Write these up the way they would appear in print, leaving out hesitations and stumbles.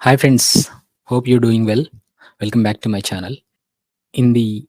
Hi friends, hope you're doing well. Welcome back to my channel. In the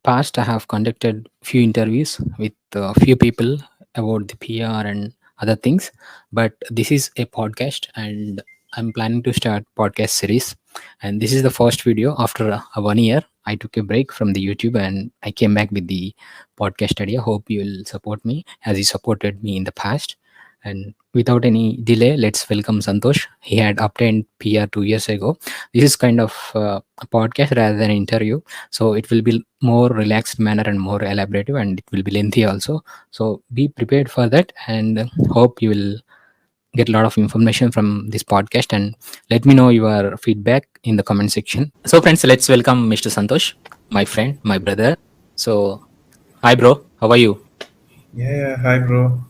past, I have conducted few interviews with a few people about the PR and other things, but this is a podcast and I'm planning to start podcast series. And this is the first video after a 1 year. I took a break from the YouTube and I came back with the podcast idea. Hope you will support me as you supported me in the past. And without any delay, let's welcome Santosh. He had obtained PR 2 years ago. This is kind of a podcast rather than an interview, so it will be more relaxed manner and more elaborative, and it will be lengthy also. So be prepared for that, and hope you will get a lot of information from this podcast. And let me know your feedback in the comment section. So friends, let's welcome Mr. Santosh, my friend, my brother. So hi bro, how are you? Yeah, hi bro.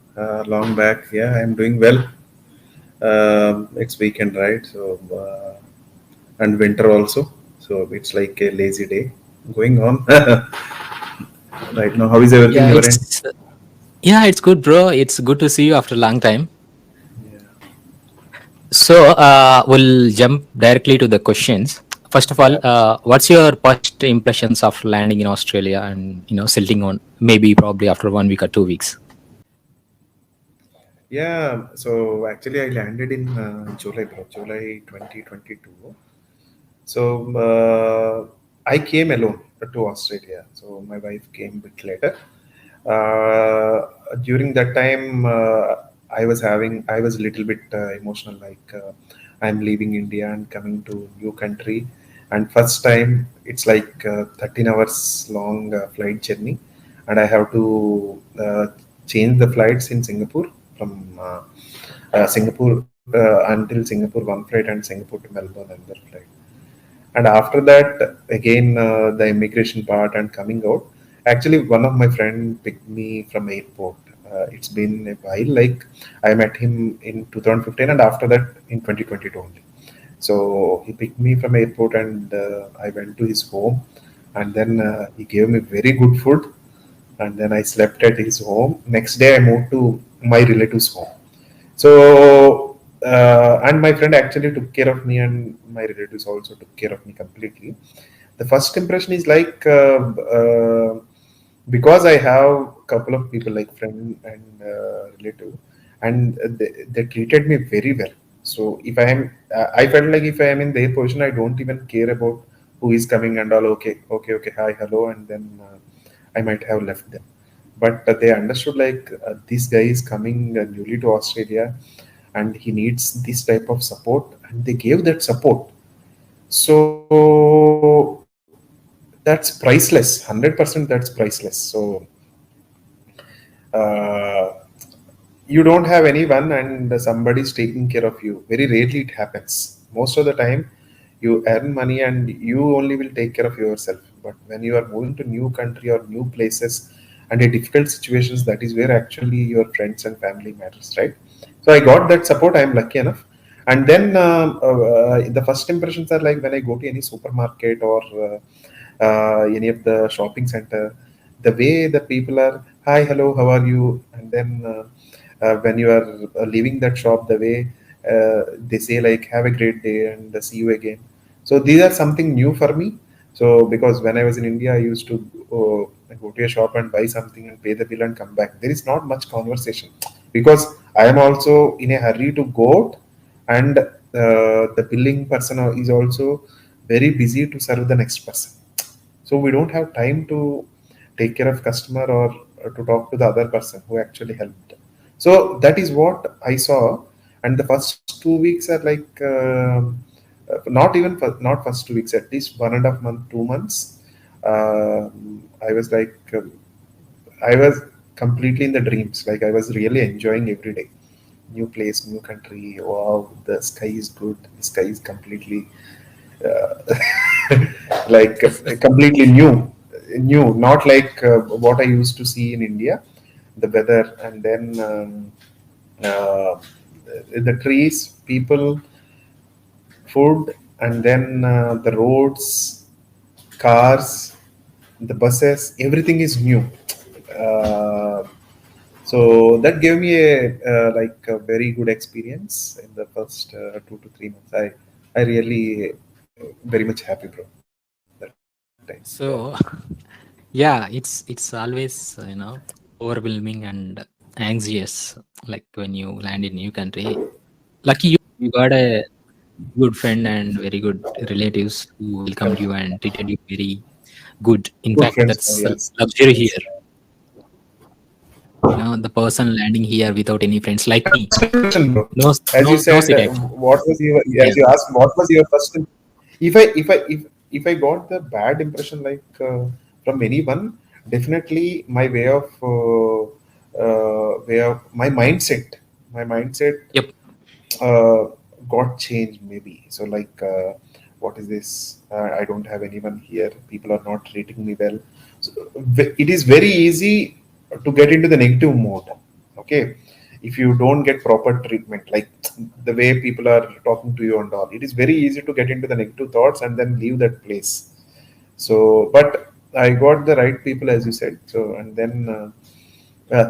Long back. Yeah, I'm doing well. It's weekend, right? So and winter also. So it's like a lazy day going on right now. How is everything Yeah, your end? it's good bro, it's good to see you after a long time. Yeah, So we'll jump directly to the questions. First of all, yeah, what's your first impressions of landing in Australia and settling on maybe probably after 1 week or 2 weeks? yeah. So actually, I landed in July, bro. July 2022. So I came alone to Australia. So my wife came a bit later. During that time, I was a little bit emotional, like I'm leaving India and coming to new country, and first time it's like 13 hours long flight journey, and I have to change the flights in Singapore from Singapore until Singapore one flight and Singapore to Melbourne another flight. And after that, again, the immigration part and coming out. Actually, one of my friend picked me from airport. It's been a while. Like I met him in 2015, and after that in 2022 only. So he picked me from airport, and I went to his home, and then he gave me very good food, and then I slept at his home. Next day, I moved to my relative's home. So, and my friend actually took care of me, and my relatives also took care of me completely. The first impression is like because I have a couple of people like friend and relative, and they treated me very well. So if I am, I felt like if I am in their position, I don't even care about who is coming and all. Okay, okay, okay, hi, hello, and then I might have left them. But they understood like this guy is coming newly to Australia and he needs this type of support, and they gave that support. So that's priceless, 100%. That's priceless. So uh, you don't have anyone and somebody's taking care of you. Very rarely it happens. Most of the time you earn money and you only will take care of yourself, but when you are moving to new country or new places and a difficult situations, that is where actually your friends and family matters, right? So I got that support. I am lucky enough. And then the first impressions are like when I go to any supermarket or any of the shopping center, the way the people are, hi, hello, how are you, and then when you are leaving that shop, the way they say like have a great day and see you again. So these are something new for me. So because when I was in India, I used to go to a shop and buy something and pay the bill and come back. There is not much conversation because I am also in a hurry to go out, and the billing person is also very busy to serve the next person. So we don't have time to take care of customer or to talk to the other person who actually helped. So that is what I saw. And the first 2 weeks are like not even not first 2 weeks, at least 1.5 month, 2 months. I was like I was completely in the dreams. Like I was really enjoying every day. New place, new country. Wow, the sky is good. The sky is completely uh, like completely new, not like what I used to see in India, the weather, and then uh, the trees, people, food, and then the roads, cars, the buses, everything is new. Uh, so that gave me a like a very good experience in the first 2 to 3 months. I really very much happy, bro. That time, yeah. So yeah, it's always overwhelming and anxious. Like when you land in new country, lucky you got a good friend and very good relatives who welcomed you and treated you very good. In Good fact, friends, no, that's a yes, luxury yes. here. The person landing here without any friends like me First impression, bro. knows As you knows said, it actually. what was your, as Yes. you asked, what was your first? If I got the bad impression like from anyone, definitely my way of my mindset Yep. uh, got changed maybe. So like, what is this? I don't have anyone here. People are not treating me well. So it is very easy to get into the negative mode. Okay, if you don't get proper treatment, like the way people are talking to you and all, it is very easy to get into the negative thoughts and then leave that place. So, but I got the right people, as you said. So, and then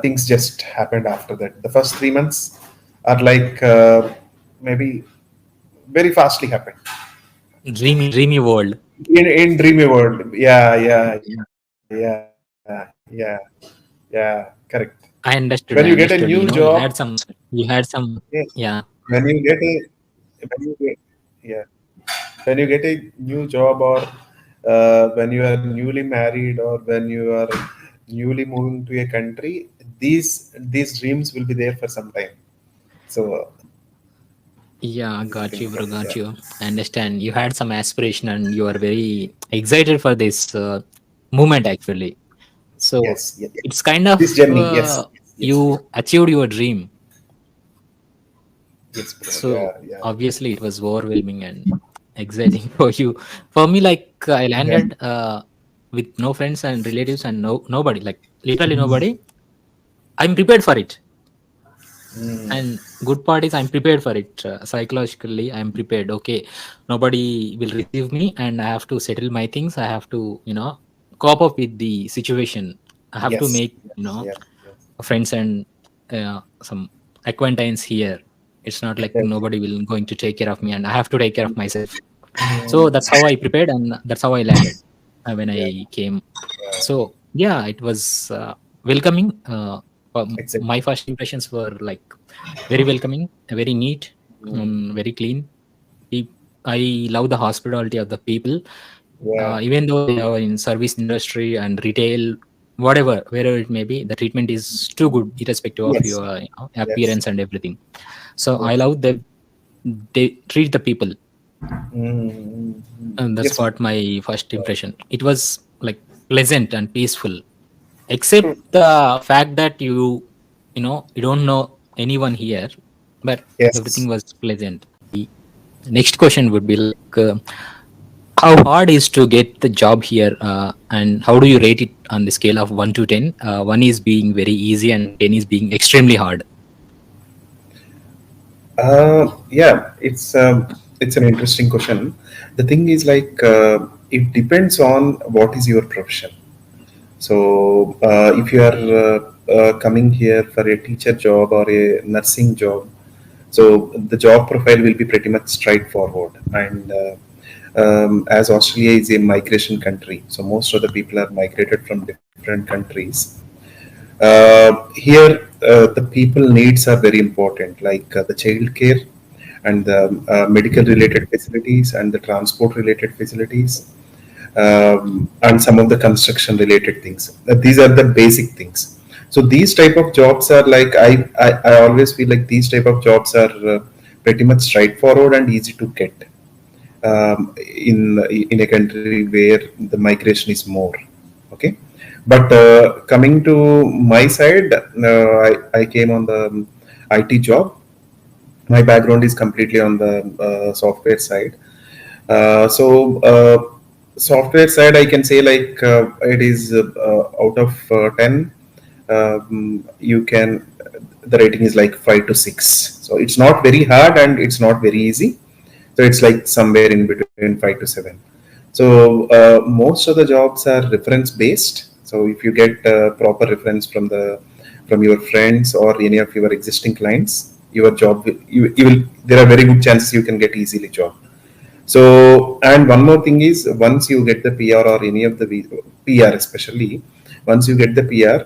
things just happened after that. The first 3 months are like maybe very fastly happened Dreamy world. in dreamy world. Yeah, yeah, Yeah. yeah, yeah. Correct. I When you understood. get I a new understood. job, You had some. yes. Yeah. When you get a when you get, yeah, when you get a new job, or when you are newly married, or when you are newly moving to a country, these dreams will be there for some time. So Yeah, this got thing you, bro. comes, Got yeah. you. I understand. You had some aspiration and you are very excited for this movement, actually. So Yes, yeah, yeah. it's kind of This journey, yes, yes, you achieved your dream. yes, bro. So Yeah, yeah, obviously, it was overwhelming and exciting for you. For me, like I yeah. landed with no friends and relatives and nobody, like literally nobody. I'm prepared for it. Mm, And good part is I'm prepared for it psychologically. I'm prepared. Okay, nobody will receive me, and I have to settle my things. I have to cope up with the situation. I have to yes, make yes, yeah, yes, friends and some acquaintance here. It's not like yes. nobody will going to take care of me, and I have to take care of myself. So Mm, that's how I prepared, and that's how I landed when yeah, I came. yeah, So yeah, it was welcoming. My exactly. first impressions were like very welcoming, very neat, Mm, very clean. Peop- I love the hospitality of the people, yeah, even though they are in service industry and retail, whatever, wherever it may be, the treatment is too good, irrespective of yes, your yes, appearance and everything. So I yes. love that they treat the people, and that's Yes, bro. what my first impression. It was like pleasant and peaceful, True. except the fact that you don't know anyone here, but everything Yes. was pleasant. The next question would be like, how hard is to get the job here, and how do you rate it on the scale of 1 to 10? 1 is being very easy and 10 is being extremely hard. Yeah, it's an interesting question. The thing is like it depends on what is your profession. So if you are coming here for a teacher job or a nursing job, so the job profile will be pretty much straightforward. And as Australia is a migration country, so most of the people are migrated from different countries. Here, the people needs are very important, like the child care and the medical related facilities and the transport related facilities, and some of the construction related things. These are the basic things. So these type of jobs are like I always feel like these type of jobs are pretty much straightforward and easy to get in a country where the migration is more. Okay, but coming to my side, I came on the IT job. My background is completely on the software side. So software side, I can say like it is out of 10. You can the rating is like 5 to 6. So it's not very hard and it's not very easy. So it's like somewhere in between 5 to 7. So most of the jobs are reference based. So if you get proper reference from your friends or any of your existing clients, your job you will there are very good chances you can get easily job. So, and one more thing is, once you get the PR or any of the PR, especially once you get the PR,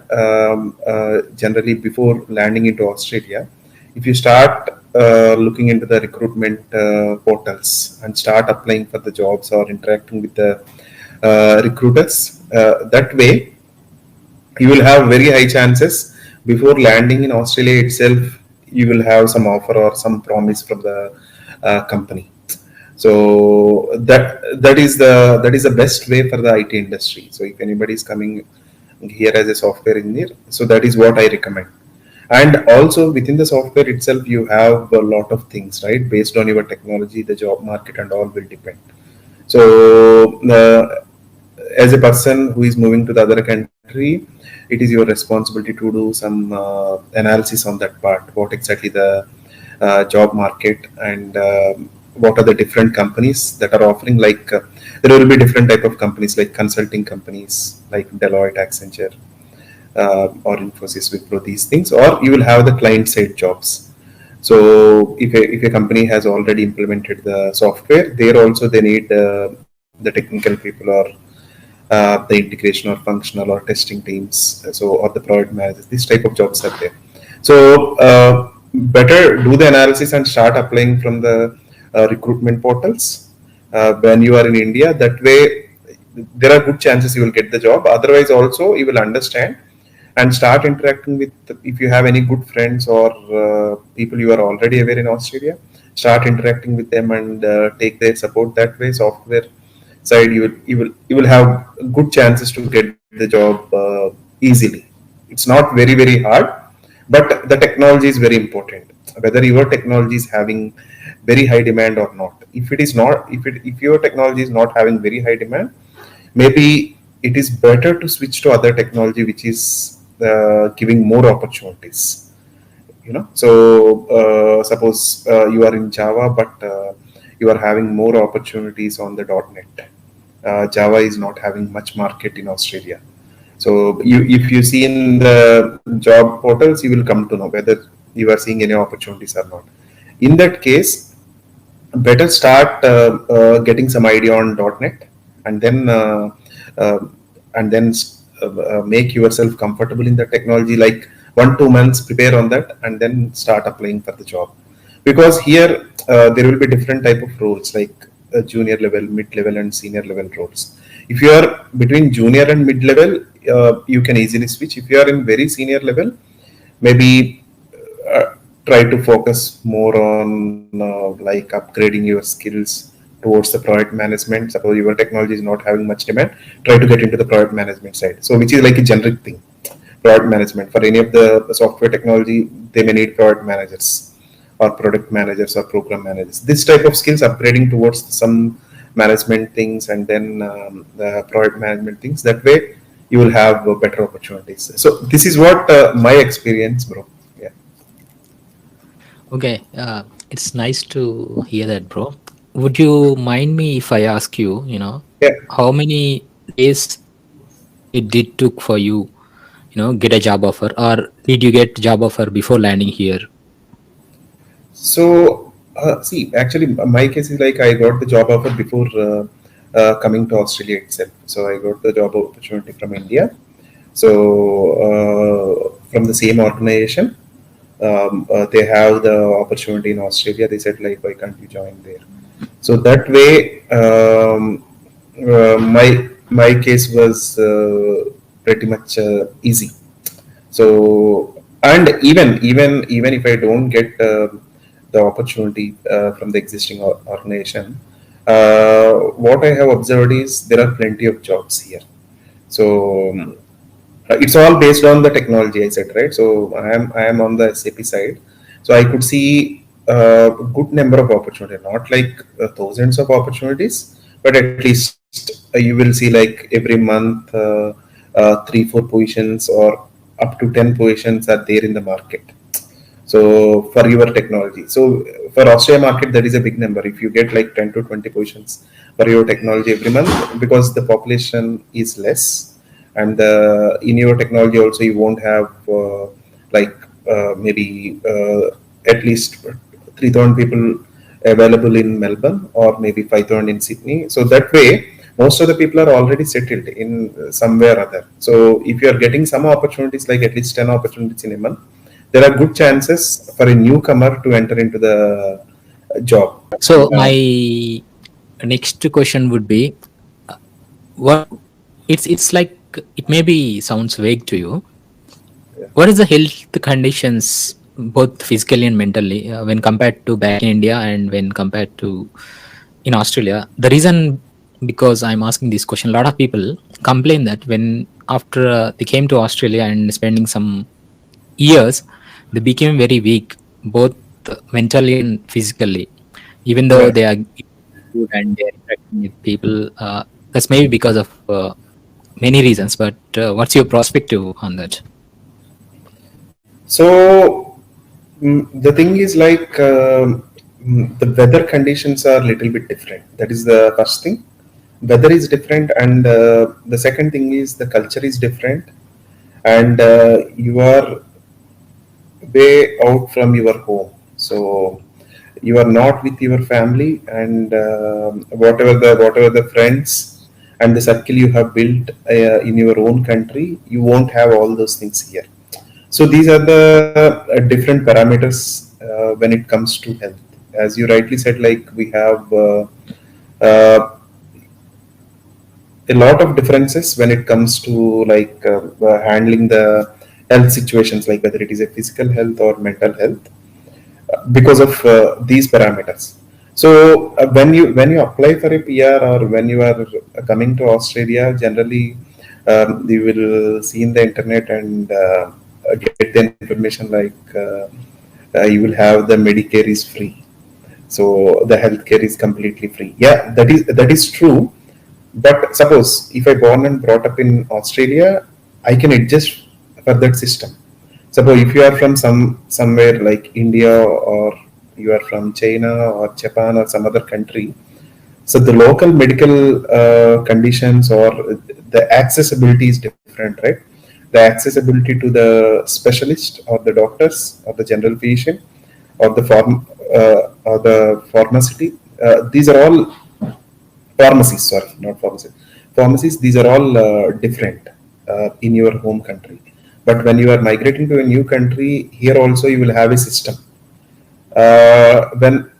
generally before landing into Australia, if you start looking into the recruitment portals and start applying for the jobs or interacting with the recruiters, that way you will have very high chances before landing in Australia itself. You will have some offer or some promise from the company. So that is the best way for the IT industry. So if anybody is coming here as a software engineer, so that is what I recommend. And also within the software itself, you have a lot of things, right? Based on your technology, the job market and all will depend. So as a person who is moving to the other country, it is your responsibility to do some analysis on that part. What exactly the job market, and what are the different companies that are offering? Like there will be different type of companies, like consulting companies like Deloitte, Accenture, or Infosys, Wipro, these things, or you will have the client side jobs. So if a company has already implemented the software, there also they need the technical people, or the integration or functional or testing teams, so or the product managers. These type of jobs are there. So better do the analysis and start applying from the recruitment portals when you are in India. That way, there are good chances you will get the job. Otherwise, also you will understand and start interacting with, if you have any good friends or people you are already aware in Australia, start interacting with them and take their support. That way, software side, you will have good chances to get the job easily. It's not very hard, but the technology is very important. Whether your technology is having very high demand or not. If it is not, if your technology is not having very high demand, maybe it is better to switch to other technology which is giving more opportunities. So suppose you are in Java, but you are having more opportunities on the .NET. Java is not having much market in Australia. So if you see in the job portals, you will come to know whether you are seeing any opportunities or not. In that case, better start getting some idea on .NET, and then uh, make yourself comfortable in the technology, like 1 2 months prepare on that, and then start applying for the job. Because here there will be different type of roles, like junior level, mid level, and senior level roles. If you are between junior and mid level, you can easily switch. If you are in very senior level, maybe try to focus more on like upgrading your skills towards the product management. Suppose your technology is not having much demand, try to get into the product management side, so which is like a generic thing. Product management, for any of the software technology, they may need product managers or product managers or program managers. This type of skills, upgrading towards some management things, and then the product management things. That way you will have better opportunities. So this is what my experience, bro. Yeah. Okay, it's nice to hear that, bro. Would you mind me if I ask you, Yeah. how many days it did took for you, get a job offer, or did you get job offer before landing here? So, see, actually, my case is like I got the job offer before coming to Australia itself. So I got the job opportunity from India. So from the same organization, they have the opportunity in Australia. They said like, why can't you join there? So that way, my case was pretty much easy. So, and even if I don't get the opportunity from the existing organization, what I have observed is there are plenty of jobs here. So it's all based on the technology, I said, right? So I am on the SAP side, so I could see a good number of opportunities, not like thousands of opportunities, but at least you will see like every month 3 4 positions or up to 10 positions are there in the market. So for your technology, so for Australia market, that is a big number. If you get like 10 to 20 positions for your technology every month, because the population is less, and in your technology also you won't have maybe at least 3,000 people available in Melbourne or maybe 5,000 in Sydney. So that way, most of the people are already settled in somewhere or other. So if you are getting some opportunities, like at least 10 opportunities in a month, there are good chances for a newcomer to enter into the job. So Uh, my next question would be, what it's like, it maybe sounds vague to you. yeah. What is the health conditions, both physically and mentally, when compared to back in India and when compared to in Australia? The reason, because I'm asking this question, a lot of people complain that when after they came to Australia and spending some years, they became very weak, both mentally and physically, even though Correct. they are eating food and they are interacting with people. That's maybe because of many reasons. But what's your perspective on that? So the thing is like the weather conditions are a little bit different. That is the first thing. Weather is different, and the second thing is the culture is different, and you are way out from your home. So you are not with your family, and whatever the friends and the circle you have built in your own country, you won't have all those things here. So these are the different parameters when it comes to health. As you rightly said, like we have uh, a lot of differences when it comes to like handling the health situations, like whether it is a physical health or mental health, because of these parameters. So when you apply for a PR or when you are coming to Australia, generally you will see in the internet and get the information like you will have the Medicare is free, so the healthcare is completely free. Yeah, that is true. But suppose if I born and brought up in Australia, I can adjust for that system. Suppose if you are from somewhere like India, or you are from China or Japan or some other country, so the local medical conditions or the accessibility is different, right? The accessibility to the specialist or the doctors or the general physician or the pharmacy, these are all pharmacies, sorry, not pharmacy. Pharmacies, these are all different in your home country. But when you are migrating to a new country, here also you will have a system. When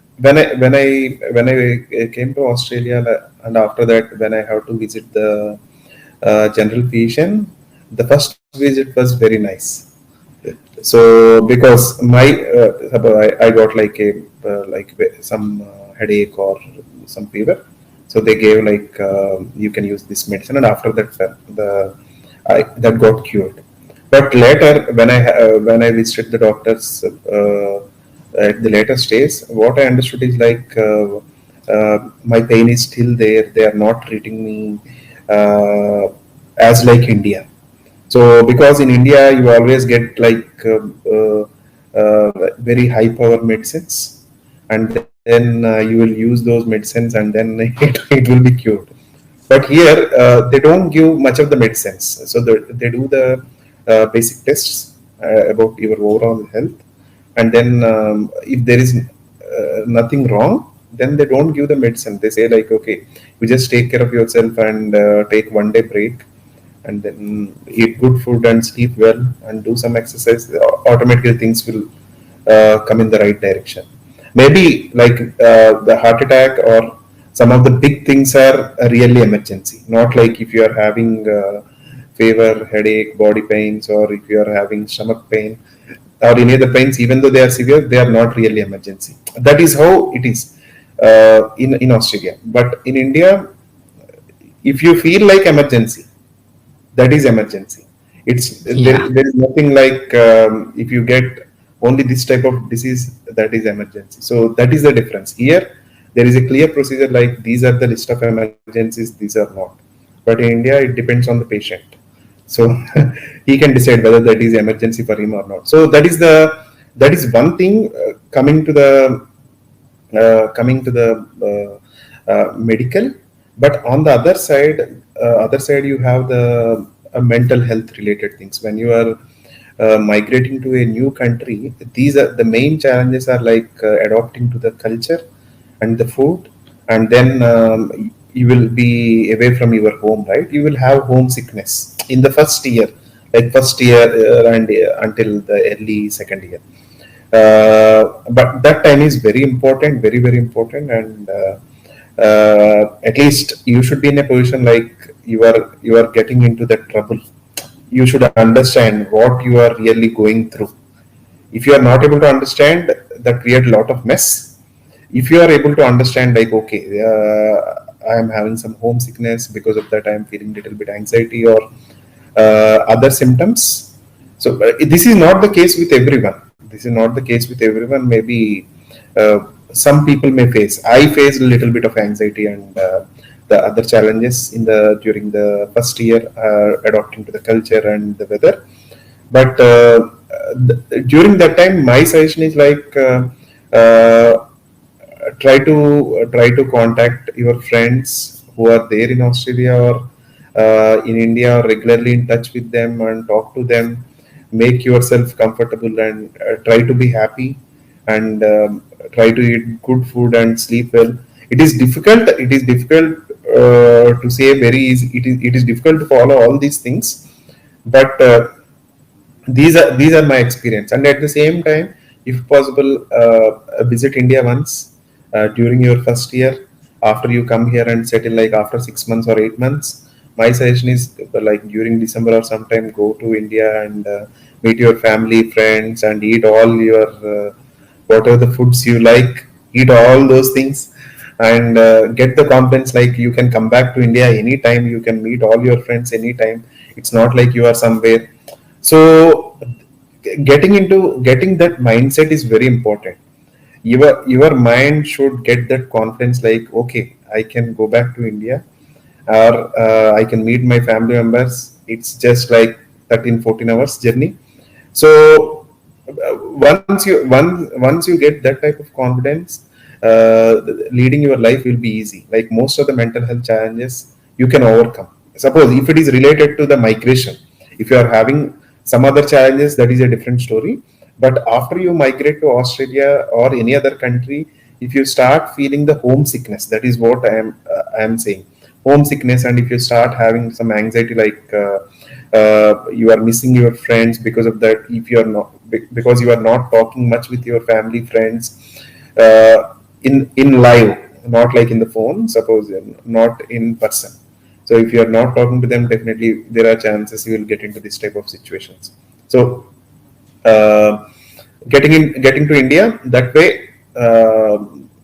I came to Australia, and after that when I have to visit the general physician, the first visit was very nice. So because I got like a some headache or some fever, so they gave like you can use this medicine, and after that that got cured. But later when I visited the doctors at the later stage, what I understood is like my pain is still there. They are not treating me as like India. So because in India you always get like very high power medicines, and then you will use those medicines, and then it will be cured. But here they don't give much of the medicines, so they do the basic tests about your overall health, and then if there is nothing wrong, then they don't give the medicine. They say like, okay, you just take care of yourself and take 1 day break, and then eat good food and sleep well and do some exercise. Automatically things will come in the right direction. Maybe like the heart attack or some of the big things are a really emergency, not like if you are having fever, headache, body pains, or if you are having stomach pain or any other pains, even though they are severe, they are not really emergency. That is how it is in Australia. But in India, if you feel like emergency, that is emergency. It's Yeah, there is nothing like if you get only this type of disease, that is emergency. So that is the difference. Here there is a clear procedure, like these are the list of emergencies, these are not. But in India it depends on the patient. So he can decide whether that is emergency for him or not. So that is one thing coming to the medical. But on the other side you have the mental health related things. When you are migrating to a new country, these are the main challenges are like adapting to the culture, and the food, and then you will be away from your home, right? You will have homesickness in the first year, like first year and until the early second year. But that time is very important, very very important, and at least you should be in a position like you are getting into that trouble. You should understand what you are really going through. If you are not able to understand, that create a lot of mess. If you are able to understand, like, okay, I am having some homesickness, because of that I am feeling little bit anxiety or other symptoms. So this is not the case with everyone. This is not the case with everyone. Maybe some people may face. I faced a little bit of anxiety and the other challenges in the during the first year, adapting to the culture and the weather. But during that time, my suggestion is like, try to contact your friends who are there in Australia or in India, or regularly in touch with them and talk to them. Make yourself comfortable and try to be happy, and try to eat good food and sleep well. It is difficult. It is difficult to say very easy. It is difficult to follow all these things, but these are my experience. And at the same time, if possible, visit India once during your first year. After you come here and settle, like after 6 months or 8 months, my suggestion is, like during December or sometime, go to India and meet your family, friends, and eat all your whatever the foods you like. Eat all those things, and get the confidence, like you can come back to India anytime. You can meet all your friends anytime. It's not like you are somewhere. So getting that mindset is very important. Your mind should get that confidence, like, okay, I can go back to India, or I can meet my family members. It's just like 13-14 hours journey. So once you get that type of confidence, leading your life will be easy. Like most of the mental health challenges you can overcome. Suppose if it is related to the migration, if you are having some other challenges, that is a different story. But after you migrate to Australia or any other country, if you start feeling the homesickness, that is what I am saying, homesickness. And if you start having some anxiety, like you are missing your friends because of that, if you are not, because you are not talking much with your family, friends, in live, not like in the phone, suppose, not in person. So if you are not talking to them, definitely there are chances you will get into this type of situations. So uh, getting to India that way,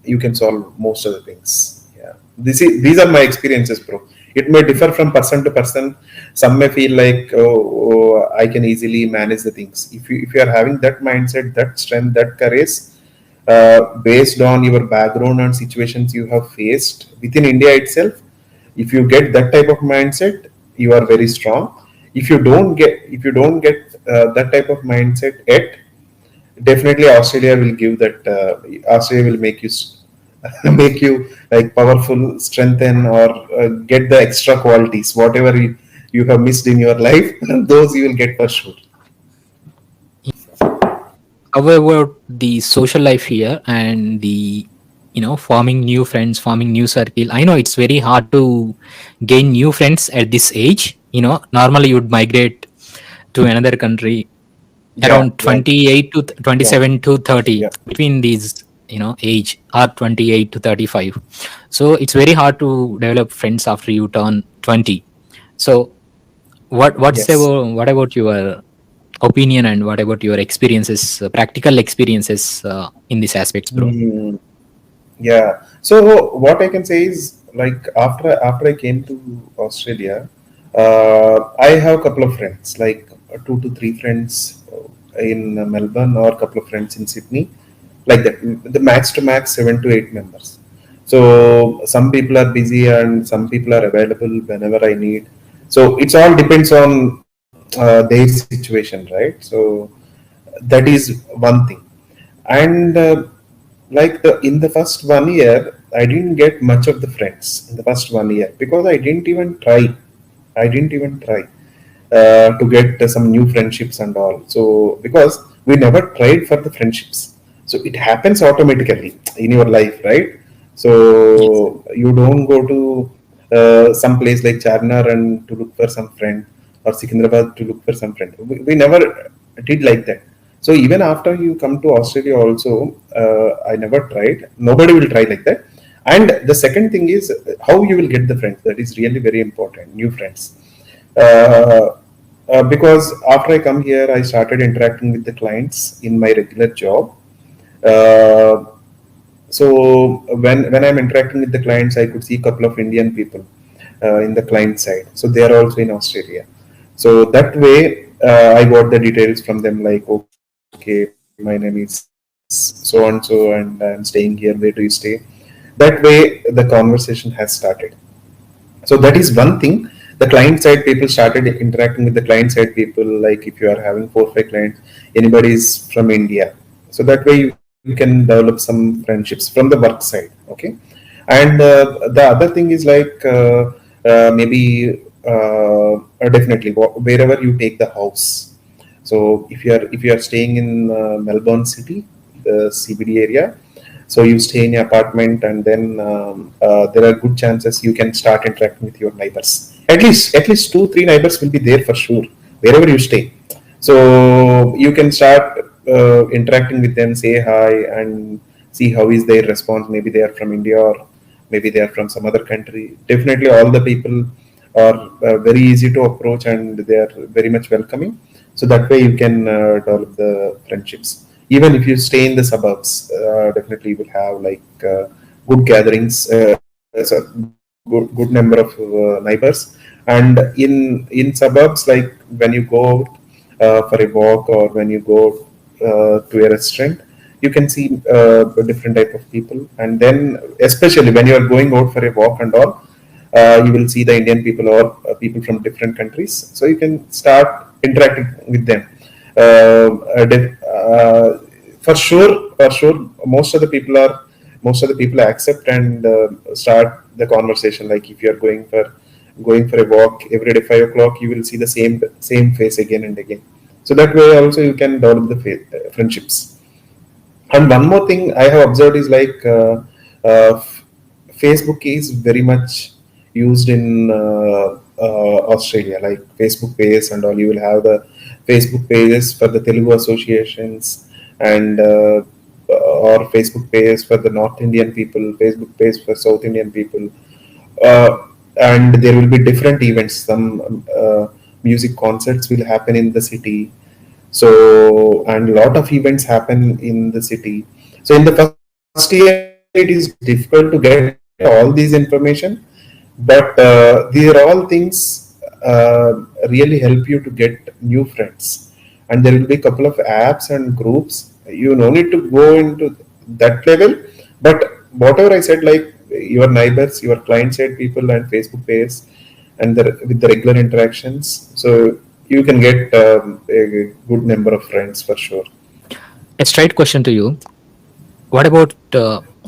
you can solve most of the things. Yeah, these are my experiences, bro. It may differ from person to person. Some may feel like, oh, I can easily manage the things. If you are having that mindset, that strength, that courage, based on your background and situations you have faced within India itself, if you get that type of mindset, you are very strong. If you don't get that type of mindset yet, definitely Australia will give that. Australia will make you make you like powerful, strengthen, or get the extra qualities, whatever you have missed in your life. Those you will get for sure. However, the social life here and the forming new friends, forming new circle. I know it's very hard to gain new friends at this age. Normally you'd migrate to another country Yeah, around yeah, 28 to yeah, 27 to 30, yeah. between these age, or 28 to 35. So it's very hard to develop friends after you turn 20. So Yes. what about your opinion, and what about your experiences, practical experiences, in these aspects, bro? Mm, yeah. So what I can say is, like, after I came to Australia, I have a couple of friends, like two to three friends in Melbourne, or a couple of friends in Sydney, like that. The max to max 7 to 8 members. So some people are busy and some people are available whenever I need. So it's all depends on their situation, right? So that is one thing. And like in the first 1 year, I didn't get much of the friends in the first 1 year, because I didn't even try to get some new friendships and all. So because we never tried for the friendships, so it happens automatically in your life, right? Yes. So you don't go to some place like Charnar and to look for some friend, or Secunderabad to look for some friend. We never did like that. So even after you come to Australia also, I never tried. Nobody will try like that. And the second thing is how you will get the friends. That is really very important. New friends. Uh, because after I come here, I started interacting with the clients in my regular job. Uh, so when I'm interacting with the clients, I could see a couple of Indian people in the client side. So they are also in Australia. So that way, I got the details from them like, okay, my name is so and so, and I'm staying here. Where do you stay? That way, the conversation has started. So that is one thing. The client side people started interacting with the client side people. Like if you are having 4 5 clients, anybody is from India. So that way you can develop some friendships from the work side. Okay. And the other thing is like definitely wherever you take the house. So if you are staying in Melbourne City, the CBD area, so you stay in an apartment, and then there are good chances you can start interacting with your neighbors. At least 2 3 neighbors will be there for sure wherever you stay. So you can start interacting with them, say hi, and see how is their response. Maybe they are from India, or maybe they are from some other country. Definitely, all the people are very easy to approach, and they are very much welcoming. So that way you can develop the friendships. Even if you stay in the suburbs, definitely you will have like good gatherings, so good number of neighbors. And in suburbs, like when you go out for a walk, or when you go to a restaurant, you can see a different type of people. And then especially when you are going out for a walk and all, you will see the Indian people, or people from different countries. So you can start interacting with them. For sure, most of the people accept and start the conversation. Like if you are going for a walk every day 5 o'clock, you will see the same face again and again. So that way also you can develop the friendships. And one more thing I have observed is like Facebook is very much used in Australia, like Facebook pages and all. You will have the Facebook pages for the Telugu associations, and or Facebook pages for the North Indian people, Facebook page for South Indian people, and there will be different events. Some music concerts will happen in the city, so and a lot of events happen in the city. So in the first year it is difficult to get all these information, but these are all things really help you to get new friends. And there will be a couple of apps and groups. You no need to go into that level, but whatever I said, like your neighbors, your client side people, and Facebook pages, and with the regular interactions, so you can get a good number of friends for sure. A straight question to you. What about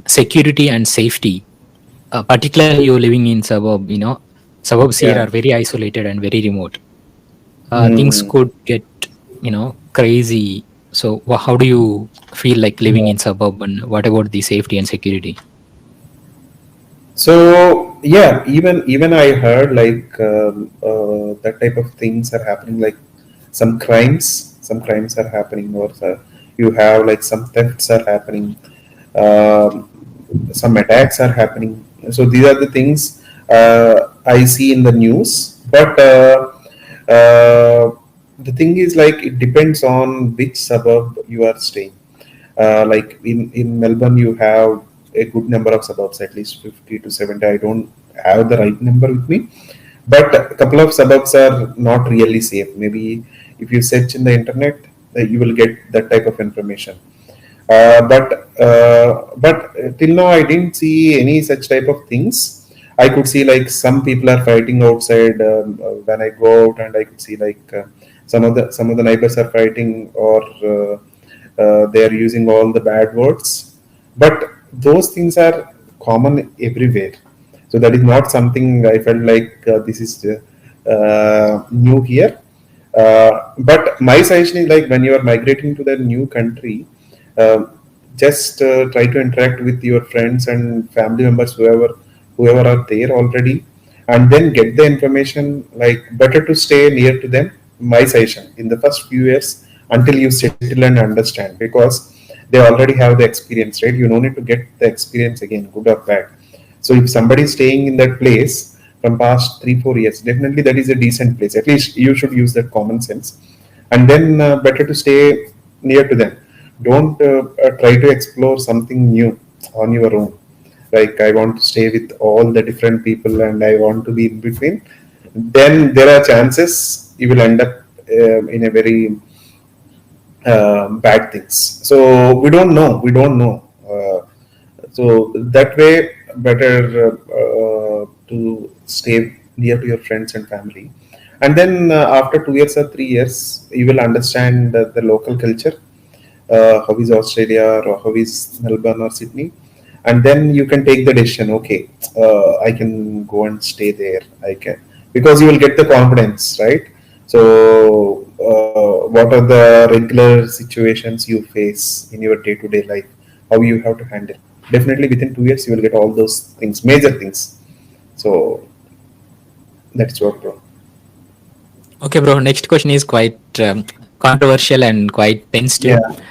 security and safety? Particularly you living in suburb, suburbs here Yeah. are very isolated and very remote. Things Hmm. could get, crazy. So how do you feel like living in suburb, and what about the safety and security? So yeah, even I heard like that type of things are happening. Like some crimes are happening, or you have like some thefts are happening, um, some attacks are happening. So these are the things I see in the news. But the thing is, like, it depends on which suburb you are staying. Like in Melbourne, you have a good number of suburbs, at least 50 to 70. I don't have the right number with me, but a couple of suburbs are not really safe. Maybe if you search in the internet, you will get that type of information. But till now, I didn't see any such type of things. I could see like some people are fighting outside when I go out, and I could see like some of the neighbors are fighting, or they are using all the bad words. But those things are common everywhere. So that is not something I felt like this is new here. But my suggestion is like when you are migrating to the new country, uh, just try to interact with your friends and family members, whoever are there already, and then get the information. Like, better to stay near to them. My suggestion, in the first few years, until you settle and understand, because they already have the experience, right? You no need to get the experience again, good or bad. So if somebody is staying in that place from past 3 4 years, definitely that is a decent place. At least you should use that common sense, and then better to stay near to them. Don't try to explore something new on your own. Like, I want to stay with all the different people and I want to be in between. Then there are chances you will end up in a very bad things. So we don't know. We don't know. So that way, better to stay near to your friends and family. And then after 2 years or 3 years, you will understand the local culture. How is Australia, or how is Melbourne or Sydney, and then you can take the decision. Okay, I can go and stay there. I can, because you will get the confidence, right? So, what are the regular situations you face in your day-to-day life? How you have to handle? Definitely, within 2 years, you will get all those things, major things. So that's what, bro. Okay, bro. Next question is quite controversial and quite tense Yeah. too.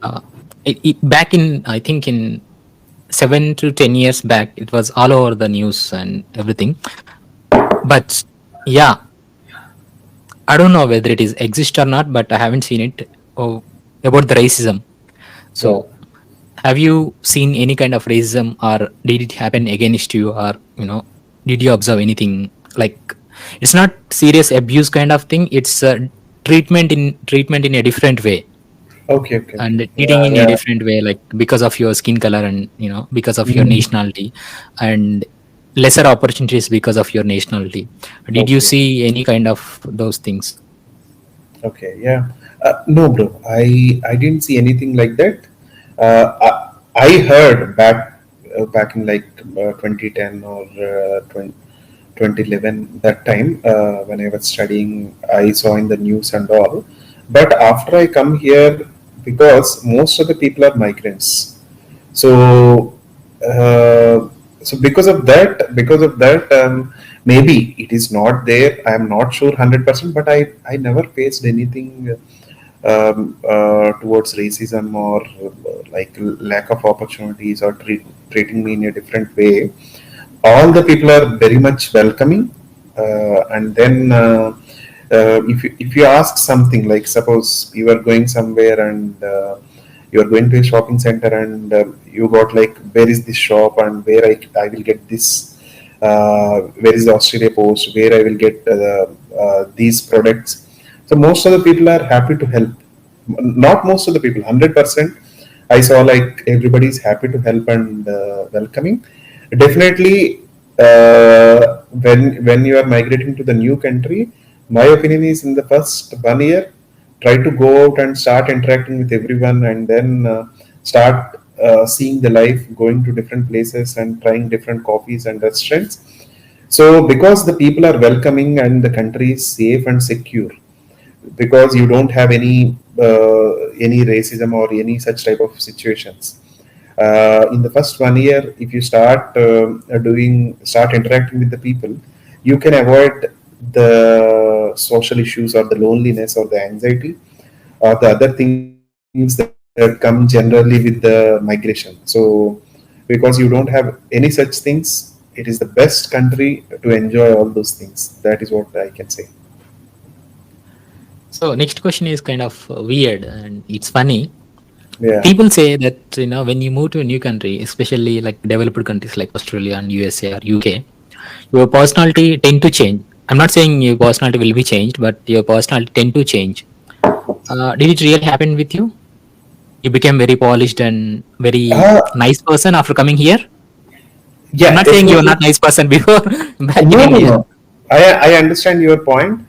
Uh, Back in, I think in 7 to 10 years back, it was all over the news and everything. But yeah, I don't know whether it is exist or not, but I haven't seen it. Oh, about the racism. Yeah. So, have you seen any kind of racism, or did it happen against you, or did you observe anything like? It's not serious abuse kind of thing. It's treatment in a different way, Okay. Okay. and Okay. treating Yeah. in a Yeah. different way, like because of your skin color, and because of your Mhm. nationality, and lesser opportunities because of your nationality. Did you Okay. see any kind of those things? Okay, yeah. No, bro. I didn't see anything like that. I heard back in like 2010 or 2011. That time when I was studying, I saw in the news and all. But after I come here, because most of the people are migrants, so uh, so because of that, maybe it is not there. I am not sure 100%, but I never faced anything towards racism or like lack of opportunities, or treating me in a different way. All the people are very much welcoming, and then if you ask something, like suppose you are going somewhere and you are going to a shopping center, and you got like, where is this shop, and where I will get this, where is the Australia post, where I will get these products. So most of the people are happy to help. Not most of the people, 100%. I saw like everybody is happy to help and welcoming. Definitely, when you are migrating to the new country, my opinion is, in the first 1 year, try to go out and start interacting with everyone, and then start seeing the life, going to different places and trying different coffees and restaurants. So, because the people are welcoming and the country is safe and secure, because you don't have any racism or any such type of situations. In the first 1 year, if you start interacting with the people, you can avoid the social issues or the loneliness or the anxiety or the other things that come generally with the migration. So because you don't have any such things, it is the best country to enjoy all those things. That is what I can say. So next question is kind of weird and it's funny. Yeah. People say that when you move to a new country, especially like developed countries like Australia and USA or UK, your personality tend to change. I'm not saying your personality will be changed, but your personality tend to change. Did it really happen with you? You became very polished and very Uh, nice person after coming here. I'm yeah, not saying you were definitely. not nice person before back in No, no, India. no. I understand your point.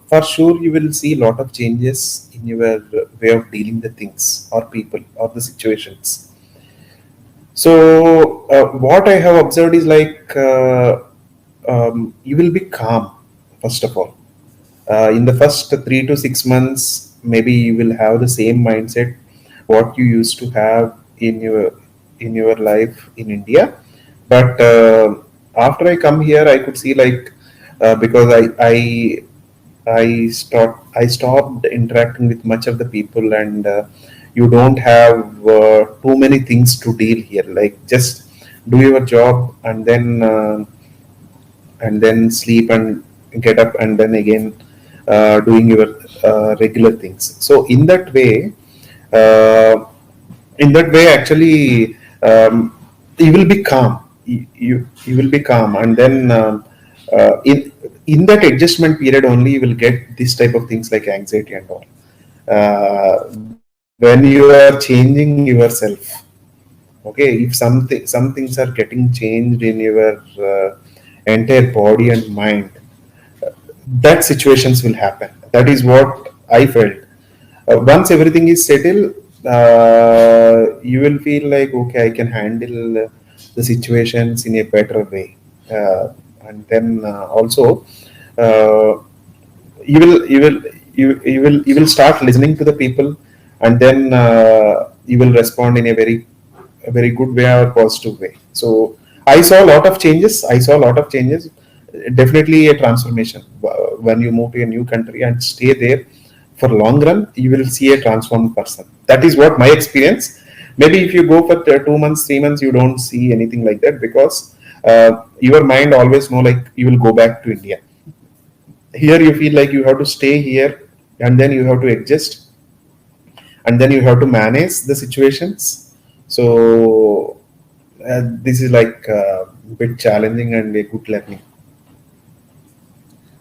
For sure, you will see a lot of changes in your way of dealing the things or people or the situations. So, what I have observed is like, you will be calm, first of all. In the first 3 to 6 months, maybe you will have the same mindset. what you used to have in your life in India. But after I come here, I could see like because I stopped interacting with much of the people, and you don't have too many things to deal here. Like just do your job, and then sleep and get up, and then again doing your regular things. So uh, in that way, actually, you will be calm. You will be calm, and then in that adjustment period only, you will get this type of things like anxiety and all. When you are changing yourself, okay, if some things are getting changed in your entire body and mind, that situations will happen. That is what I felt. Once everything is settled, you will feel like, okay, I can handle the situations in a better way. And then also, uh, you will start listening to the people, and then you will respond in a very good way or positive way. So I saw a lot of changes. Definitely a transformation. When you move to a new country and stay there for long run, you will see a transformed person. That is what my experience. Maybe if you go for 2 months, 3 months, you don't see anything like that, because your mind always know like you will go back to India. Here you feel like you have to stay here, and then you have to adjust, and then you have to manage the situations. So this is like a bit challenging and a good learning.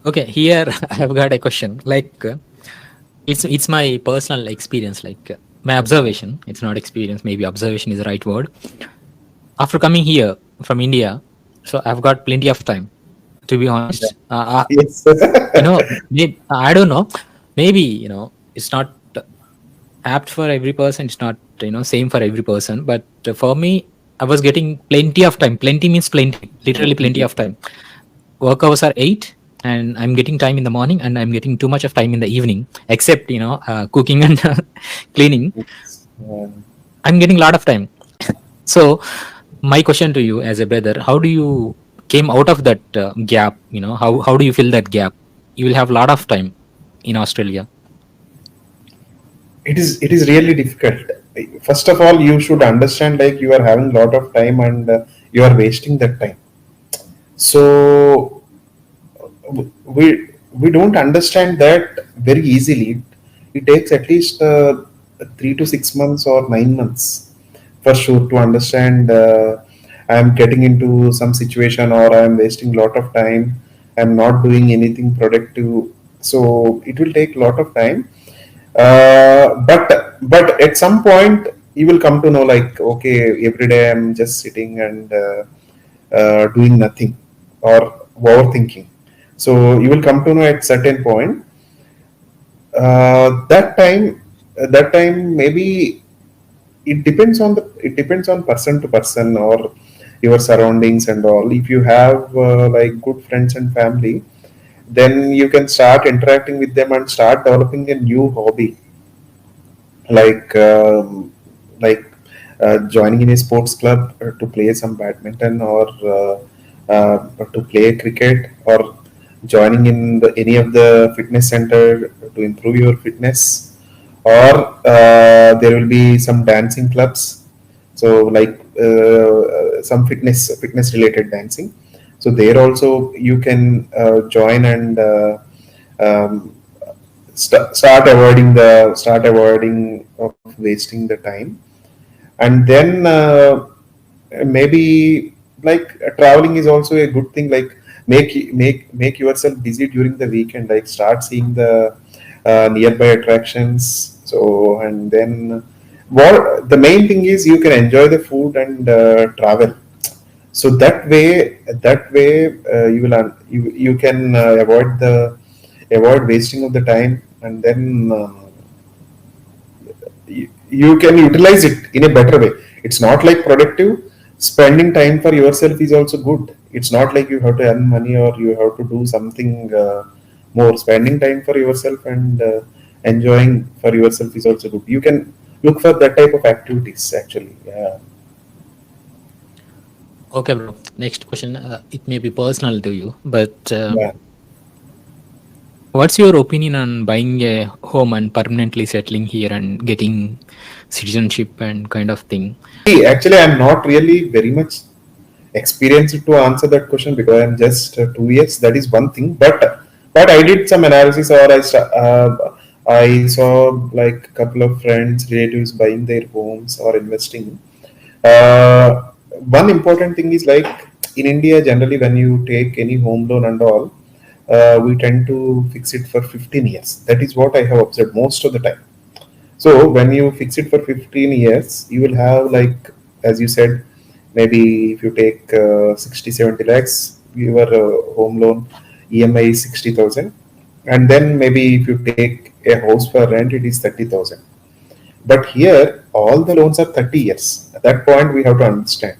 Okay, here I have got a question. Like, it's my personal experience, like my observation. It's not experience. Maybe observation is the right word. After coming here from India, so I've got plenty of time. To be honest, Yes. I don't know. Maybe it's not apt for every person. It's not same for every person. But for me, I was getting plenty of time. Plenty means plenty, literally plenty of time. Work hours are 8, and I'm getting time in the morning, and I'm getting too much of time in the evening, except cooking and cleaning. Um, I'm getting a lot of time. So my question to you as a brother, how do you came out of that gap? How do you fill that gap? You will have a lot of time in Australia. it is really difficult. First of all, you should understand like you are having a lot of time, and you are wasting that time. So we we don't understand that very easily. It takes at least 3 to 6 months or 9 months for sure to understand. I am getting into some situation, or I am wasting a lot of time. I am not doing anything productive. So it will take a lot of time. But at some point you will come to know like, okay, every day I'm just sitting and doing nothing or overthinking. So you will come to know at certain point. That time maybe it depends on person to person, or your surroundings and all. If you have like good friends and family, then you can start interacting with them and start developing a new hobby, like joining in a sports club to play some badminton, or to play cricket, or joining in any of the fitness center to improve your fitness, or there will be some dancing clubs. So like some fitness related dancing. So there also you can join, and start avoiding of wasting the time. And then maybe like traveling is also a good thing. Like make yourself busy during the weekend, like start seeing the nearby attractions. So, and then what the main thing is, you can enjoy the food and travel. So that way you can avoid wasting of the time, and then you can utilize it in a better way. It's not like productive. Spending time for yourself is also good. It's not like you have to earn money or you have to do something more. Spending time for yourself and enjoying for yourself is also good. You can look for that type of activities actually. Yeah. Okay, bro. Next question. It may be personal to you, but Yeah. what's your opinion on buying a home and permanently settling here and getting citizenship and kind of thing? See, actually, I'm not really very much experienced to answer that question because I'm just 2 years. That is one thing. But I did some analysis, or I saw like a couple of friends, relatives buying their homes or investing. Uh, One important thing is like in India, generally when you take any home loan and all, we tend to fix it for 15 years. That is what I have observed most of the time. So when you fix it for 15 years, you will have like, as you said, maybe if you take 60, 70 lakhs, your home loan EMI is 60,000. And then maybe if you take a house for rent, it is 30,000. But here, all the loans are 30 years. At that point, we have to understand.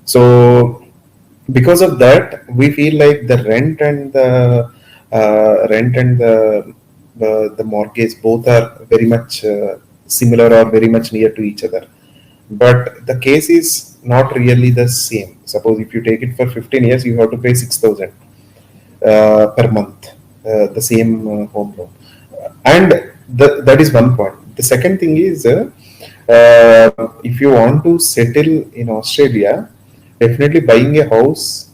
So because of that, we feel like the rent and the mortgage both are very much similar or very much near to each other. But the case is not really the same. Suppose if you take it for 15 years, you have to pay 6,000 per month, the same home loan. And that is one point. The second thing is, if you want to settle in Australia, definitely buying a house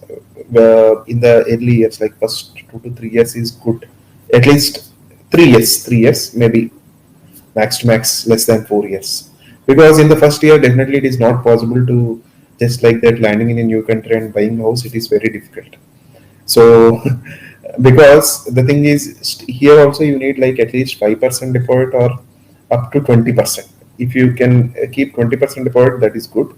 in the early years, like first 2 to 3 years, is good. At least 3 years, 3 years, maybe max to max less than 4 years. Because in the first year, definitely it is not possible to just like that landing in a new country and buying a house. It is very difficult. So, because the thing is, here also you need like at least 5% deposit or up to 20%. If you can keep 20% deposit, that is good.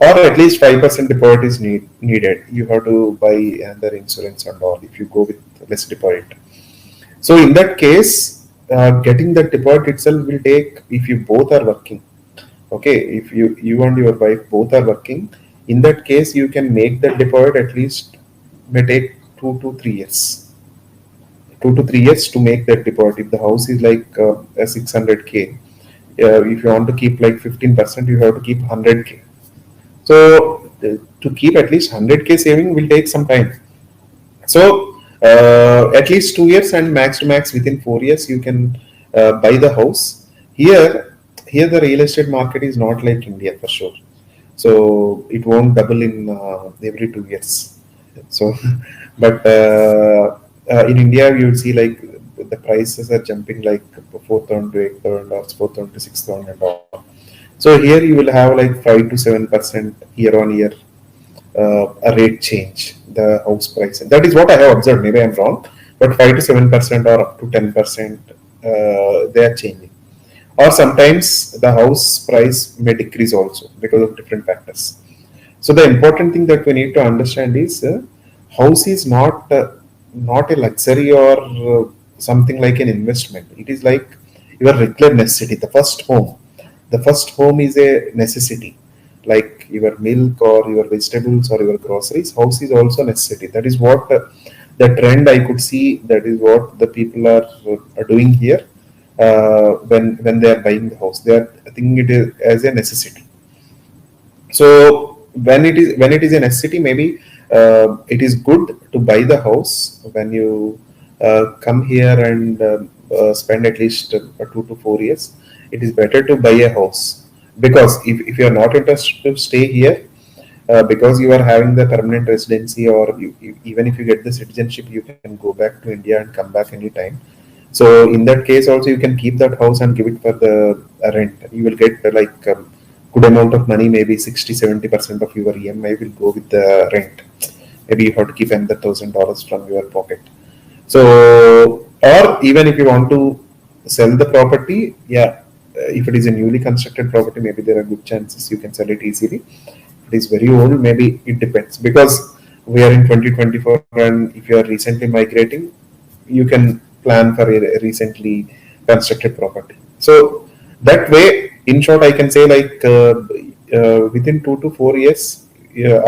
Or at least 5% deposit is needed. You have to buy another insurance and all if you go with less deposit. So in that case, getting that deposit itself will take, if you both are working. Okay, if you and your wife both are working, in that case you can make that deposit at least may take 2 to 3 years. 2 to 3 years to make that deposit. If the house is like a 600K, if you want to keep like 15%, you have to keep 100K. So to keep at least 100K saving will take some time. So at least 2 years and max to max within 4 years you can buy the house. Here the real estate market is not like India for sure. So it won't double in every 2 years. So, but in India you will see like the prices are jumping like 4,000 to 8,000 or 4,000 to 6,000 and all. So here you will have like 5 to 7% year on year a rate change, the house price. And that is what I have observed. Maybe I'm wrong, but 5 to 7% or up to 10% they are changing. Or sometimes the house price may decrease also because of different factors. So the important thing that we need to understand is house is not a luxury or something like an investment. It is like your regular necessity. The first home is a necessity, like your milk or your vegetables or your groceries. House is also necessity. That is what the trend I could see. That is what the people are doing here when they are buying the house. They are thinking it is as a necessity. So when it is a necessity, maybe it is good to buy the house when you come here and spend at least 2 to 4 years. It is better to buy a house because if you are not interested to stay here, because you are having the permanent residency, or even if you get the citizenship, you can go back to India and come back anytime. So in that case, also you can keep that house and give it for the rent. You will get like good amount of money, maybe 60 to 70% of your EMI will go with the rent. Maybe you have to keep another $1,000 from your pocket. So, or even if you want to sell the property, yeah, if it is a newly constructed property, maybe there are good chances you can sell it easily. If it is very old, maybe it depends, because we are in 2024, and if you are recently migrating, you can plan for a recently constructed property. So that way, in short, I can say like within 2 to 4 years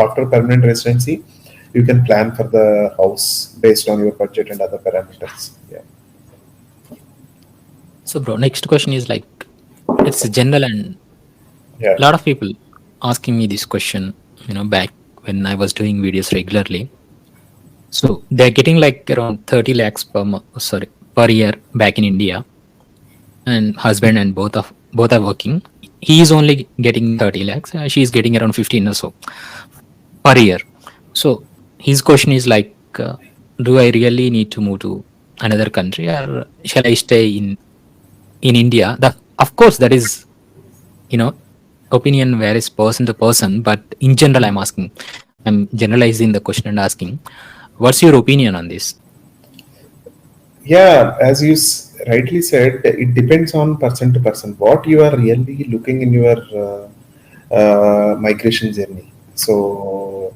after permanent residency, you can plan for the house based on your budget and other parameters. Yeah. So, bro, next question is like it's general and Yeah. A lot of people asking me this question, back when I was doing videos regularly. So they're getting like around 30 lakhs per month, sorry, per year back in India, and husband and both are working. He is only getting 30 lakhs. She is getting around 15 or so per year. So his question is like, do I really need to move to another country, or shall I stay in India? Of course, that is, you know opinion varies person to person, but in general, I'm generalizing the question and asking, what's your opinion on this? Yeah, as you rightly said, it depends on person to person. What you are really looking in your migration journey. So,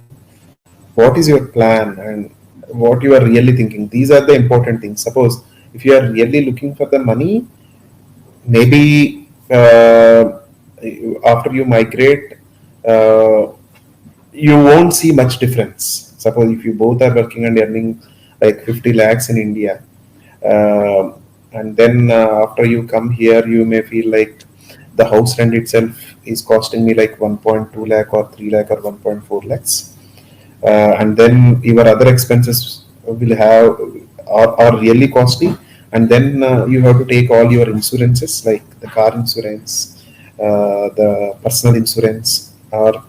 what is your plan and what you are really thinking? These are the important things. Suppose if you are really looking for the money, maybe after you migrate, uh, you won't see much difference. Suppose if you both are working and earning like 50 lakhs in India, uh, and then after you come here, you may feel like the house rent itself is costing me like 1.2 lakh or 3 lakh or 1.4 lakhs. And then your other expenses will have are really costly, and then you have to take all your insurances like the car insurance, the personal insurance, or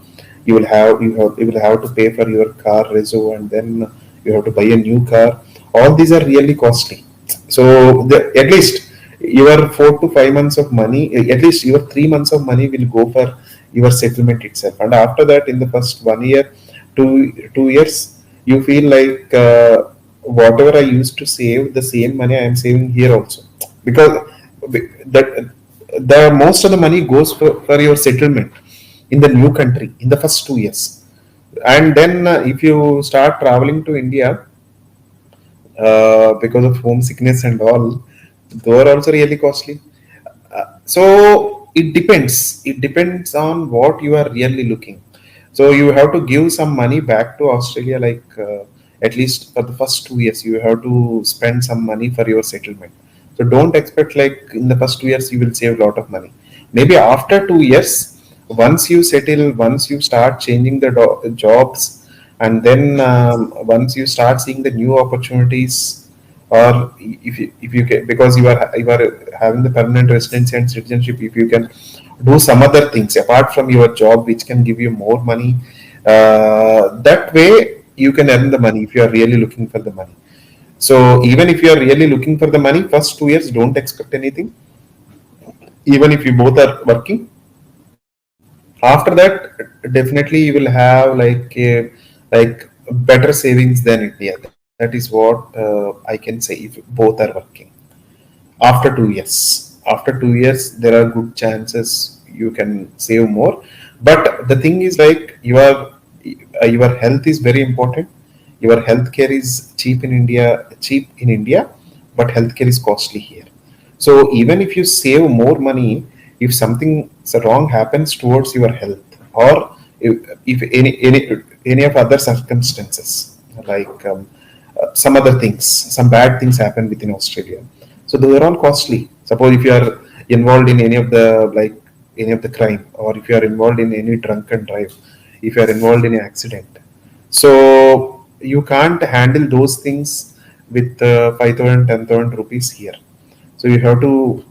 you will have to pay for your car reso, and then you have to buy a new car. All these are really costly. So at least your 4 to 5 months of money, at least your 3 months of money will go for your settlement itself, and after that, in the first 1 year, 2 years, you feel like whatever I used to save, the same money I am saving here also, because that the most of the money goes for your settlement in the new country in the first 2 years, and then if you start traveling to India because of homesickness and all, those are also really costly. So it depends. It depends on what you are really looking. So you have to give some money back to Australia, like at least for the first 2 years, you have to spend some money for your settlement. So don't expect like in the first 2 years you will save a lot of money. Maybe after 2 years, once you settle, once you start changing the jobs, and then once you start seeing the new opportunities, or if you can, because you are having the permanent residency and citizenship, if you can do some other things apart from your job which can give you more money, that way you can earn the money if you are really looking for the money. So even if you are really looking for the money, first 2 years don't expect anything, even if you both are working. After that, definitely you will have like better savings than India. That is what I can say if both are working. After 2 years there are good chances you can save more, but the thing is like your health is very important. Your healthcare is cheap in India, but healthcare is costly here. So even if you save more money, if something wrong happens towards your health, or if any of other circumstances, like some other things, some bad things happen within Australia, so those are all costly. Suppose if you are involved in any of the like any of the crime, or if you are involved in any drunken drive, if you are involved in an accident, so you can't handle those things with 5,000 10,000 rupees here. So you have to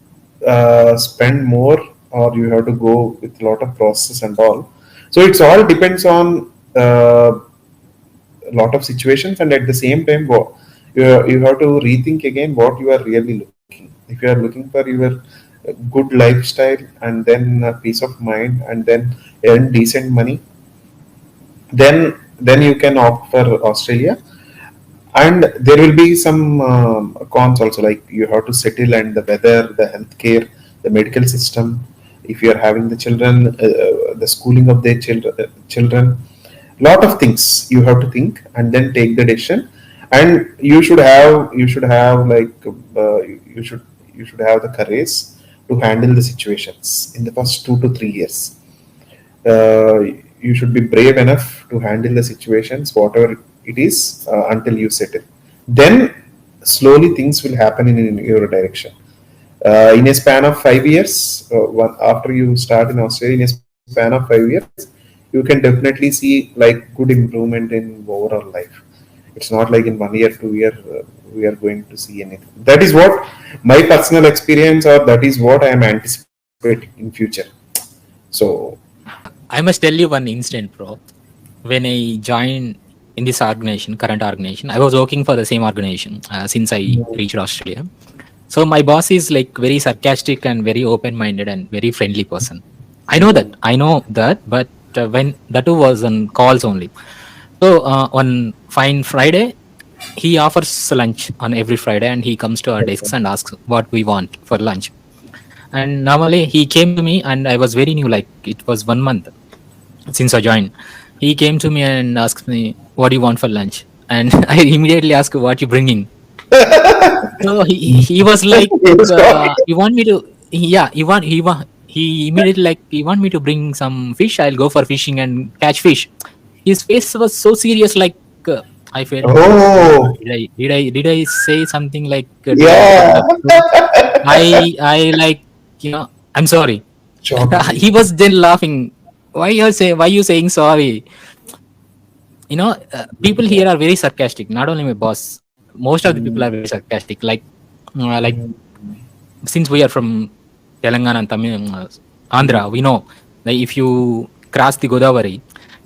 spend more, or you have to go with a lot of process and all. So it's all depends on a lot of situations, and at the same time you have to rethink again what you are really looking. If you are looking for your good lifestyle, and then peace of mind, and then earn decent money, then you can opt for Australia. And there will be some cons also, like you have to settle, and the weather, the healthcare, the medical system, if you are having the children, the schooling of their children, lot of things you have to think and then take the decision. And you should have like you should have the courage to handle the situations in the first 2 to 3 years. uh, you should be brave enough to handle the situations, whatever it is, until you settle. Then slowly things will happen in your direction. In a span of 5 years, after you start in Australia, in a span of span of 5 years, you can definitely see like good improvement in overall life. It's not like in 1 year, 2 year, we are going to see anything. That is what my personal experience, or that is what I am anticipating in future. So, I must tell you one incident, bro. When I joined in this organization, current organization, I was working for the same organization since I reached Australia. So my boss is like very sarcastic and very open-minded and very friendly person. I know that. mm, I know that. But when the two was on calls only. So on fine Friday, he offers lunch on every Friday, and he comes to our okay. desks and asks what we want for lunch. And normally he came to me, and I was very new, like it was 1 month since I joined. He came to me and asked me, "What do you want for lunch?" And I immediately asked, "What you bringing?" So he was like, Yes, "You want me to?" Yeah, he immediately like, "You want me to bring some fish? I'll go for fishing and catch fish." His face was so serious, like I felt, oh, did I say something like, did I said yeah. that? So I like, I'm sorry. He Chocolate. was then laughing. Why you saying sorry? People Yeah. here are very sarcastic. Not only my boss, most of the people Mm, are very sarcastic. Like mm, since we are from Telangana and Tamil, mm. Andhra, we know that if you cross the Godavari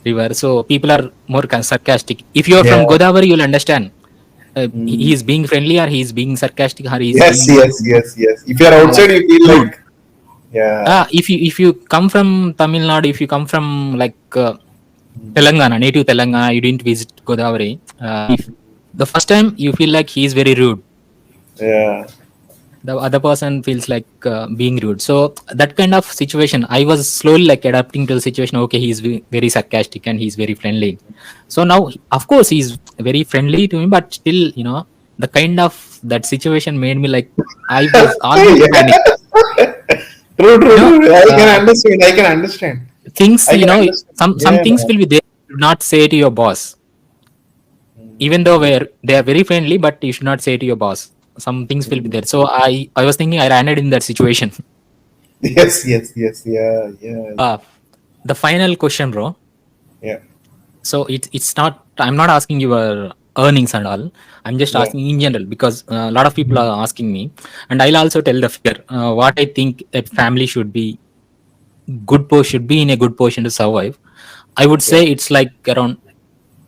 river, so people are more sarcastic. If you are Yeah. from Godavari, you'll understand. He Mm. is being friendly, or he is being sarcastic, or he is Yes, being yes, yes, yes. If you're like outside, you feel rude. like, yeah. If you come from Tamil Nadu, if you come from like Telangana, native Telangana, you didn't visit Godavari. If the first time you feel like he is very rude, Yeah. the other person feels like being rude. So that kind of situation, I was slowly like adapting to the situation. Okay, he's very sarcastic and he's very friendly. So now, of course, he's very friendly to me, but still, the kind of that situation made me like I was almost panic. Yeah. True, You true, know, true. I can uh, understand. I can understand. things. I can understand. Some Yeah. things will be there. You should not say to your boss, even though they are very friendly, but you should not say to your boss. Some things will be there. So I was thinking I landed in that situation. Yes, yes, yes. Yeah, yeah, Uh, the final question, bro. yeah, So it's not. I'm not asking your earnings and all. I'm just yeah. asking in general because a lot of people are asking me, and I'll also tell the figure. What I think a family should be should be in a good position to survive. I would Yeah. say it's like around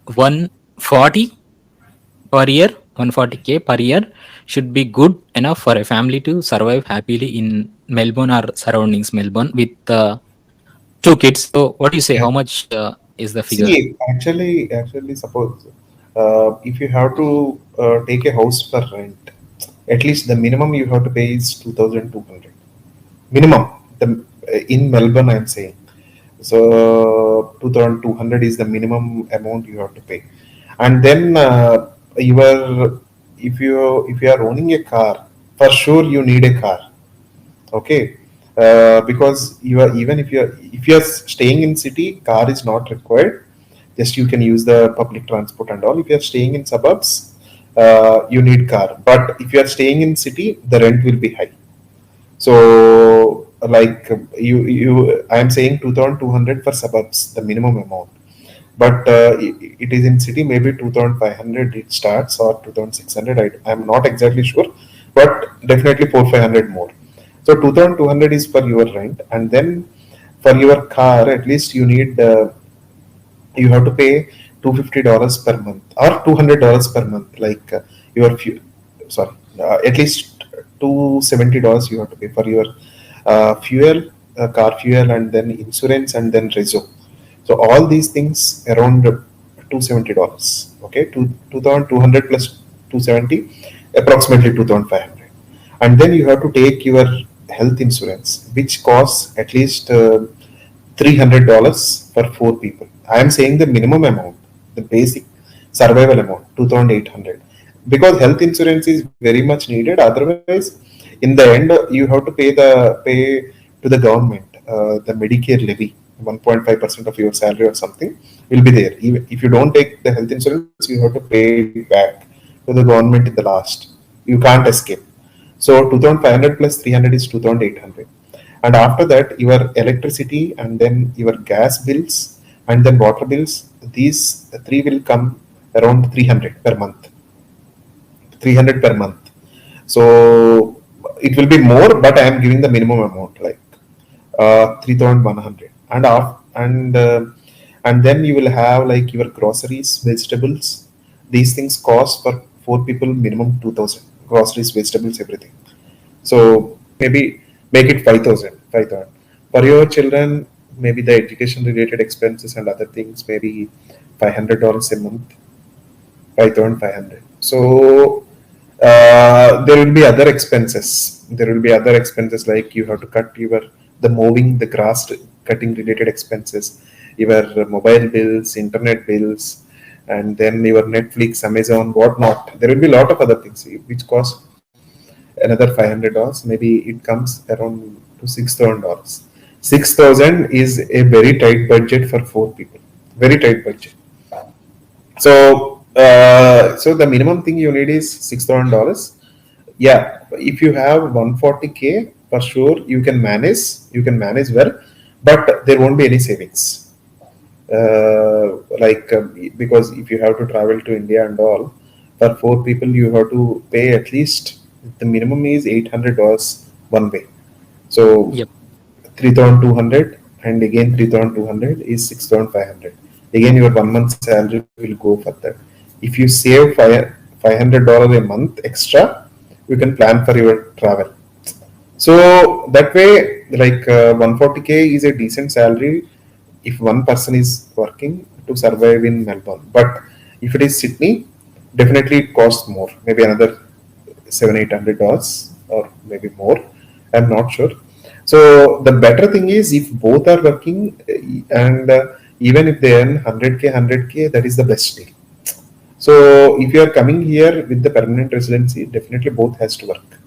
140 per year. 140K per year should be good enough for a family to survive happily in Melbourne or surroundings Melbourne with two kids. So what do you say? Yeah. How much is the figure? See, actually, suppose if you have to take a house for rent, at least the minimum you have to pay is 2,200. Minimum. In Melbourne, I'm saying. So 2,200 is the minimum amount you have to pay, and then if you are owning a car, for sure you need a car. Okay, because you are even if you are staying in city, car is not required. Just you can use the public transport and all. If you are staying in suburbs, you need car. But if you are staying in city, the rent will be high. So like I am saying 2,200 for suburbs, the minimum amount. But it is in city maybe 2,500 it starts, or 2,600. I'm not exactly sure, but definitely 400-500 more. So 2,200 is for your rent, and then for your car at least you have to pay $250 per month or $200 per month, like your fuel. Sorry, at least $270 you have to pay for your fuel, car fuel, and then insurance, and then reso. So all these things around $270. Okay, 2,200 plus 270, approximately 2,500. And then you have to take your health insurance, which costs at least $300 for four people. I am saying the minimum amount, the basic survival amount, 2,800. Because health insurance is very much needed. Otherwise, in the end, you have to pay to the government the Medicare levy. 1.5% of your salary or something will be there. Even if you don't take the health insurance, you have to pay it back to the government in the last. You can't escape. So 2,500 plus 300 is 2,800. And after that, your electricity and then your gas bills and then water bills, these three will come around 300 per month. 300 per month. So it will be more, but I am giving the minimum amount, like 3,100. And then you will have like your groceries, vegetables. These things cost for four people minimum 2,000. Groceries, vegetables, everything. So maybe make it 5,000. 5,000 for your children. Maybe the education related expenses and other things, maybe $500 a month. 5,500. So there will be other expenses. There will be other expenses like you have to cut your the mowing, the grass cutting related expenses, your mobile bills, internet bills, and then your Netflix, Amazon, whatnot. There will be a lot of other things which cost another $500. Maybe it comes around to $6,000. 6,000 is a very tight budget for four people. Very tight budget. So the minimum thing you need is $6,000. Yeah, if you have 140K, for sure you can manage. You can manage well, but there won't be any savings. Because if you have to travel to India and all, for four people you have to pay at least the minimum is $800 one way. So Yep. 3,200 and again 3,200 is 6,500. Again, your 1 month salary will go for that. If you save $500 a month extra, you can plan for your travel. So that way, like 140K is a decent salary if one person is working to survive in Melbourne. But if it is Sydney, definitely it costs more, maybe another $700-800 or maybe more. I'm not sure. So the better thing is if both are working and even if they earn 100K, that is the best deal. So if you are coming here with the permanent residency, definitely both has to work.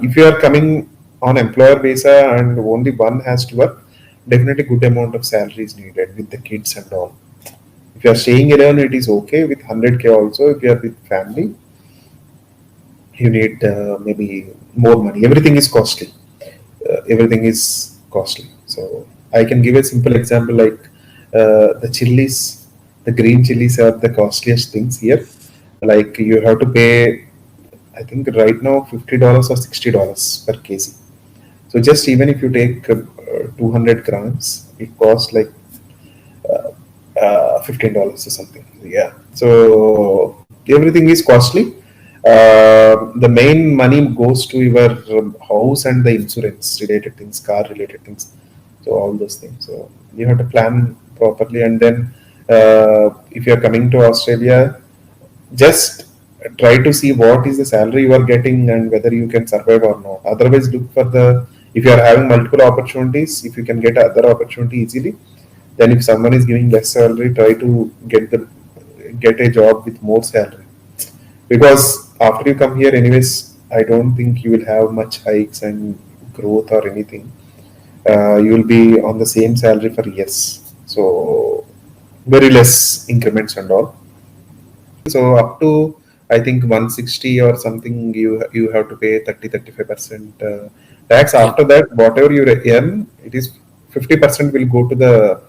If you are coming on employer visa and only one has to work, definitely good amount of salary is needed with the kids and all. If you are staying alone, it is okay with 100K also. If you are with family, you need maybe more money. Everything is costly. Everything is costly. So I can give a simple example like the chilies, the green chilies are the costliest things here. Like you have to pay, I think right now $50 or $60 per kg. So just even if you take 200 grams, it costs like $15 or something. Yeah. So everything is costly. The main money goes to your house and the insurance related things, car related things. So all those things. So you have to plan properly, and then if you are coming to Australia, just try to see what is the salary you are getting and whether you can survive or not. Otherwise, look for the if you are having multiple opportunities, if you can get other opportunity easily, then if someone is giving less salary, try to get a job with more salary. Because after you come here, anyways, I don't think you will have much hikes and growth or anything. You will be on the same salary for years, so very less increments and all. So up to I think 160 or something, you have to pay 30-35% tax. Yep. After that, whatever you earn, it is 50% will go to the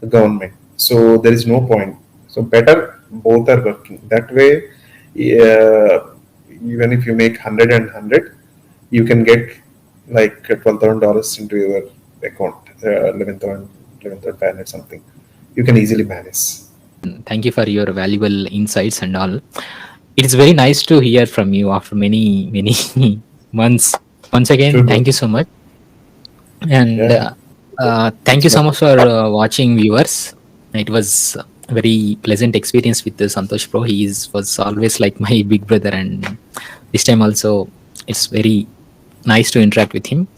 government. So there is no point. So better both are working. That way, even if you make 100, you can get like $12,000 into your account, 11,500 something. You can easily manage. Thank you for your valuable insights and all. It is very nice to hear from you after many, many months. Once Sure, again, bro. thank you so much. And Yeah, thank it's you my so much pleasure. for watching, viewers. It was a very pleasant experience with Santosh Pro. Was always like my big brother, and this time also it's very nice to interact with him.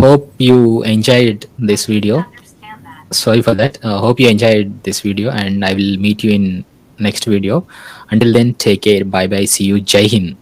Hope you enjoyed this video. Sorry for that. Hope you enjoyed this video, and I will meet you in next video. Until then, take care. Bye bye. See you. Jai Hind.